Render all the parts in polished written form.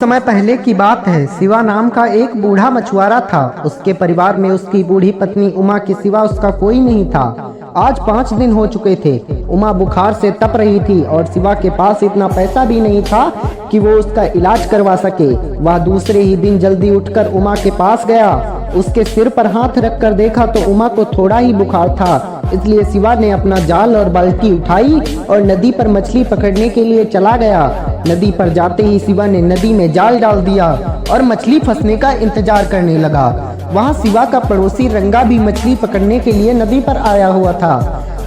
समय पहले की बात है। शिवा नाम का एक बूढ़ा मछुआरा था। उसके परिवार में उसकी बूढ़ी पत्नी उमा के सिवा उसका कोई नहीं था। आज 5 दिन हो चुके थे। उमा बुखार से तप रही थी और शिवा के पास इतना पैसा भी नहीं था कि वो उसका इलाज करवा सके। वह दूसरे ही दिन जल्दी उठकर उमा के पास गया। उसके सिर पर हाथ रखकर देखा तो उमा को थोड़ा ही बुखार था। इसलिए शिवा ने अपना जाल और बाल्टी उठाई और नदी पर मछली पकड़ने के लिए चला गया। नदी पर जाते ही शिवा ने नदी में जाल डाल दिया और मछली फंसने का इंतजार करने लगा। वहाँ शिवा का पड़ोसी रंगा भी मछली पकड़ने के लिए नदी पर आया हुआ था।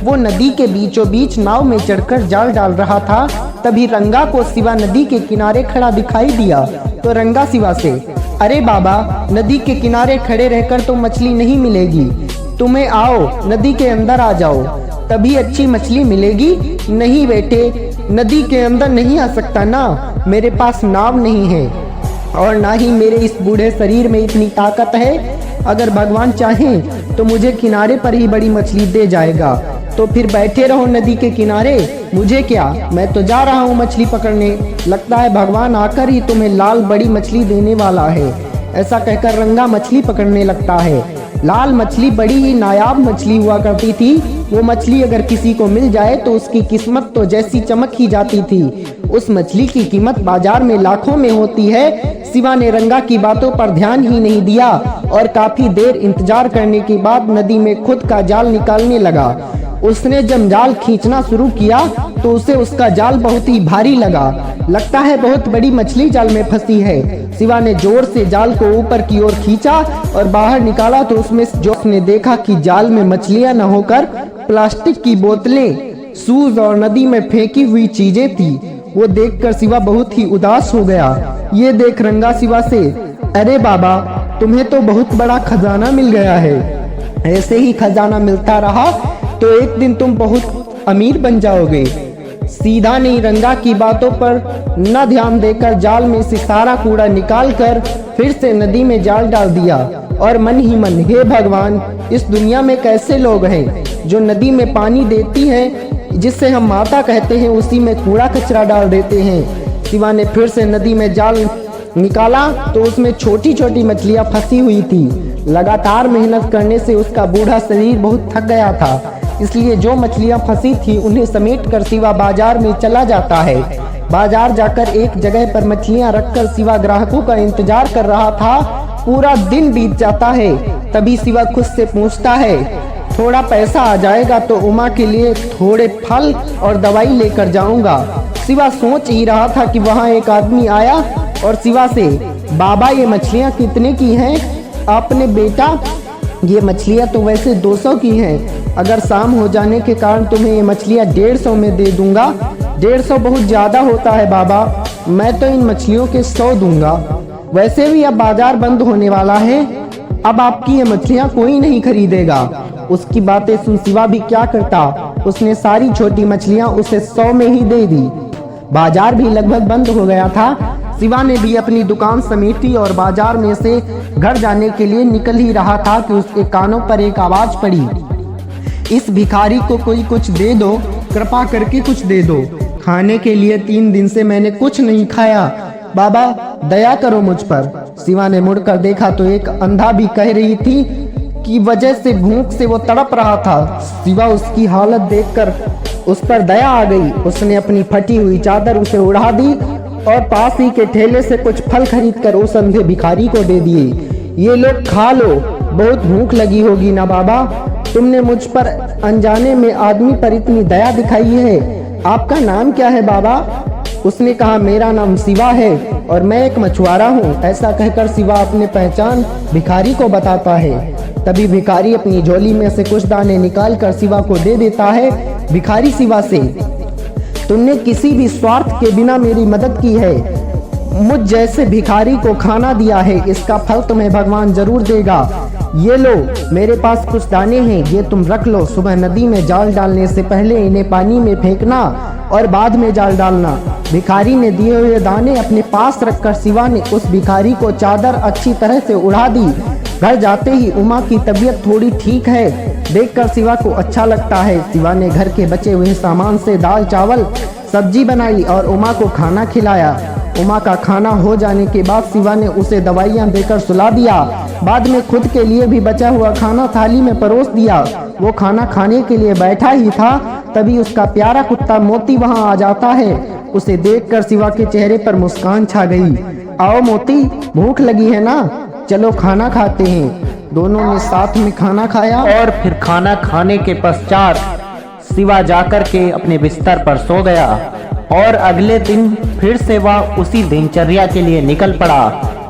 वो नदी के बीचों बीच नाव में चढ़कर जाल डाल रहा था। तभी रंगा को शिवा नदी के किनारे खड़ा दिखाई दिया तो रंगा शिवा से, अरे बाबा, नदी के किनारे खड़े रहकर तो मछली नहीं मिलेगी, तुम्हें आओ नदी के अंदर आ जाओ, तभी अच्छी मछली मिलेगी। नहीं बेटे, नदी के अंदर नहीं आ सकता ना, मेरे पास नाव नहीं है और ना ही मेरे इस बूढ़े शरीर में इतनी ताकत है। अगर भगवान चाहे तो मुझे किनारे पर ही बड़ी मछली दे जाएगा। तो फिर बैठे रहो नदी के किनारे, मुझे क्या, मैं तो जा रहा हूँ मछली पकड़ने। लगता है भगवान आकर ही तुम्हें लाल बड़ी मछली देने वाला है। ऐसा कहकर रंगा मछली पकड़ने लगता है। लाल मछली बड़ी ही नायाब मछली हुआ करती थी। वो मछली अगर किसी को मिल जाए तो उसकी किस्मत तो जैसी चमक ही जाती थी। उस मछली की कीमत बाजार में लाखों में होती है। शिवा ने रंगा की बातों पर ध्यान ही नहीं दिया और काफी देर इंतजार करने के बाद नदी में खुद का जाल निकालने लगा। उसने जब जाल खींचना शुरू किया तो उसे उसका जाल बहुत ही भारी लगा। लगता है बहुत बड़ी मछली जाल में फंसी है। शिवा ने जोर से जाल को ऊपर की ओर खींचा और बाहर निकाला तो उसमें जो उसने देखा कि जाल में मछलियां न होकर प्लास्टिक की बोतलें, शूज और नदी में फेंकी हुई चीजें थी। वो देखकर शिवा बहुत ही उदास हो गया। ये देख रंगा शिवा से, अरे बाबा, तुम्हें तो बहुत बड़ा खजाना मिल गया है। ऐसे ही खजाना मिलता रहा तो एक दिन तुम बहुत अमीर बन जाओगे। सीधा नहीं रंगा की बातों पर न ध्यान देकर जाल में से सारा कूड़ा निकालकर फिर से नदी में जाल डाल दिया और मन ही मन, हे भगवान, इस दुनिया में कैसे लोग हैं जो नदी में पानी देती हैं जिससे हम माता कहते हैं, उसी में कूड़ा कचरा डाल देते हैं। शिवा ने फिर से नदी में जाल निकाला तो उसमें छोटी छोटी मछलियां फंसी हुई थी। लगातार मेहनत करने से उसका बूढ़ा शरीर बहुत थक गया था। इसलिए जो मछलियां फंसी थी उन्हें समेट कर शिवा बाजार में चला जाता है। बाजार जाकर एक जगह पर मछलियां रखकर शिवा ग्राहकों का इंतजार कर रहा था। पूरा दिन बीत जाता है। तभी शिवा खुद से पूछता है, थोड़ा पैसा आ जाएगा तो उमा के लिए थोड़े फल और दवाई लेकर जाऊंगा। शिवा सोच ही रहा था कि वहाँ एक आदमी आया और शिवा से, बाबा, ये मछलियाँ कितने की हैं? आपने बेटा, ये मछलियाँ तो वैसे 200 की हैं। अगर शाम हो जाने के कारण तुम्हें ये मछलियाँ 150 में दे दूंगा। 150 बहुत ज़्यादा होता है बाबा, मैं तो इन मछलियों के 100 दूंगा। वैसे भी अब बाजार बंद होने वाला है, अब आपकी ये मछलियाँ कोई नहीं खरीदेगा। उसकी बातें सुन शिवा भी क्या करता, उसने सारी छोटी मछलियाँ उसे 100 में ही दे दी। बाजार भी लगभग बंद हो गया था। शिवा ने भी अपनी दुकान समेटी और बाजार में से घर जाने के लिए निकल ही रहा था कि उसके कानों पर एक आवाज पड़ी, इस भिखारी को कोई कुछ दे दो, कृपा करके कुछ दे दो। खाने के लिए 3 दिन से मैंने कुछ नहीं खाया, बाबा दया करो मुझ पर। शिवा ने मुड़कर देखा तो एक अंधा भी कह रही थी कि वजह से भूख से वो तड़प रहा था। शिवा उसकी हालत देखकर उस पर दया आ गई। उसने अपनी फटी हुई चादर उसे उड़ा दी और पास ही के ठेले से कुछ फल खरीदकर उस अंधे भिखारी को दे दिए। ये लोग खा लो, बहुत भूख लगी होगी ना बाबा, तुमने मुझ पर अनजाने में आदमी पर इतनी दया दिखाई है। आपका नाम क्या है बाबा? उसने कहा, मेरा नाम शिवा है और मैं एक मछुआरा हूँ। ऐसा कहकर शिवा अपनी पहचान भिखारी को बताता है। तभी भिखारी अपनी झोली में से कुछ दाने निकाल कर शिवा को दे देता है। भिखारी शिवा से, तुमने किसी भी स्वार्थ के बिना मेरी मदद की है, मुझ जैसे भिखारी को खाना दिया है, इसका फल तुम्हें भगवान जरूर देगा। ये लो, मेरे पास कुछ दाने हैं, ये तुम रख लो। सुबह नदी में जाल डालने से पहले इन्हें पानी में फेंकना और बाद में जाल डालना। भिखारी ने दिए हुए दाने अपने पास रखकर शिवा ने उस भिखारी को चादर अच्छी तरह से उड़ा दी। घर जाते ही उमा की तबीयत थोड़ी ठीक है देखकर शिवा को अच्छा लगता है। शिवा ने घर के बचे हुए सामान से दाल चावल सब्जी बनाई और उमा को खाना खिलाया। उमा का खाना हो जाने के बाद शिवा ने उसे दवाइयाँ देकर सुला दिया। बाद में खुद के लिए भी बचा हुआ खाना थाली में परोस दिया। वो खाना खाने के लिए बैठा ही था, तभी उसका प्यारा कुत्ता मोती वहाँ आ जाता है। उसे देखकर शिवा के चेहरे पर मुस्कान छा गई। आओ मोती, भूख लगी है ना, चलो खाना खाते हैं। दोनों ने साथ में खाना खाया और फिर खाना खाने के पश्चात शिवा जाकर के अपने बिस्तर पर सो गया और अगले दिन फिर से वह उसी दिनचर्या के लिए निकल पड़ा।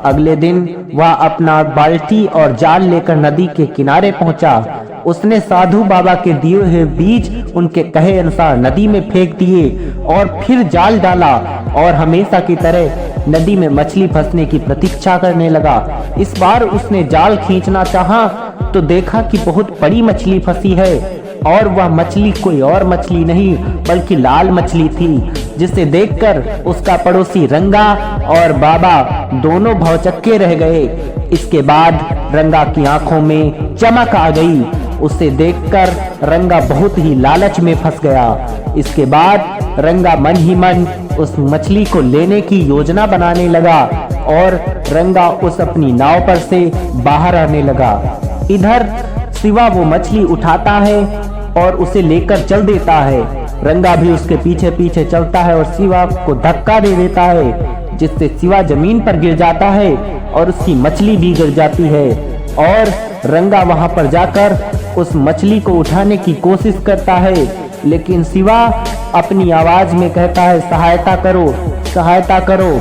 अगले दिन वह अपना बाल्टी और जाल लेकर नदी के किनारे पहुंचा। उसने साधु बाबा के दिए हुए बीज उनके कहे अनुसार नदी में फेंक दिए और फिर जाल डाला और हमेशा की तरह नदी में मछली फंसने की प्रतीक्षा करने लगा। इस बार उसने जाल खींचना चाहा तो देखा कि बहुत बड़ी मछली फंसी है और वह मछली कोई और मछली नहीं बल्कि लाल मछली थी, जिसे देखकर उसका पड़ोसी रंगा और बाबा दोनों भौचक्के रह गए। इसके बाद रंगा की आंखों में चमक आ गई। उसे देखकर रंगा बहुत ही लालच में फंस गया। इसके बाद रंगा मन ही मन उस मछली को लेने की योजना बनाने लगा और रंगा उस अपनी नाव पर से बाहर आने लगा। इधर शिवा वो मछली उठाता है और उसे लेकर चल देता है। रंगा भी उसके पीछे पीछे चलता है और शिवा को धक्का दे देता है, जिससे शिवा जमीन पर गिर जाता है और उसकी मछली भी गिर जाती है। और रंगा वहां पर जाकर उस मछली को उठाने की कोशिश करता है, लेकिन शिवा अपनी आवाज में कहता है, सहायता करो, सहायता करो।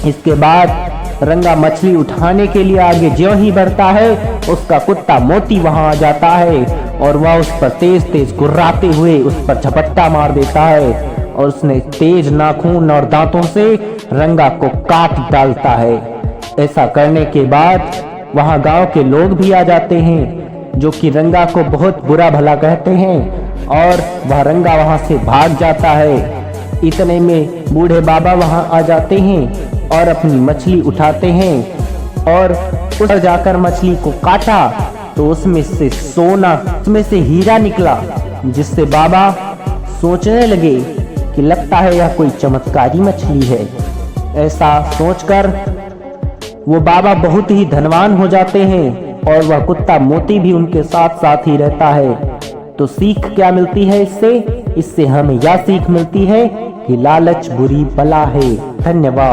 इसके बाद रंगा मछली उठाने के लिए आगे ज्यों ही बढ़ता है, उसका कुत्ता मोती वहां आ जाता है और वह उस पर तेज तेज गुर्राते हुए उस पर झपट्टा मार देता है और उसने तेज नाखून और दांतों से रंगा को काट डालता है। ऐसा करने के बाद वहां गांव के लोग भी आ जाते हैं, जो कि रंगा को बहुत बुरा भला कहते हैं और वह रंगा वहां से भाग जाता है। इतने में बूढ़े बाबा वहां आ जाते हैं और अपनी मछली उठाते हैं और उस पर जाकर मछली को काटा तो उसमें से सोना, उसमें से हीरा निकला, जिससे बाबा सोचने लगे कि लगता है यह कोई चमत्कारी मछली है। ऐसा सोचकर वो बाबा बहुत ही धनवान हो जाते हैं और वह कुत्ता मोती भी उनके साथ साथ ही रहता है। तो सीख क्या मिलती है इससे? इससे हमें यह सीख मिलती है कि लालच बुरी बला है। धन्यवाद।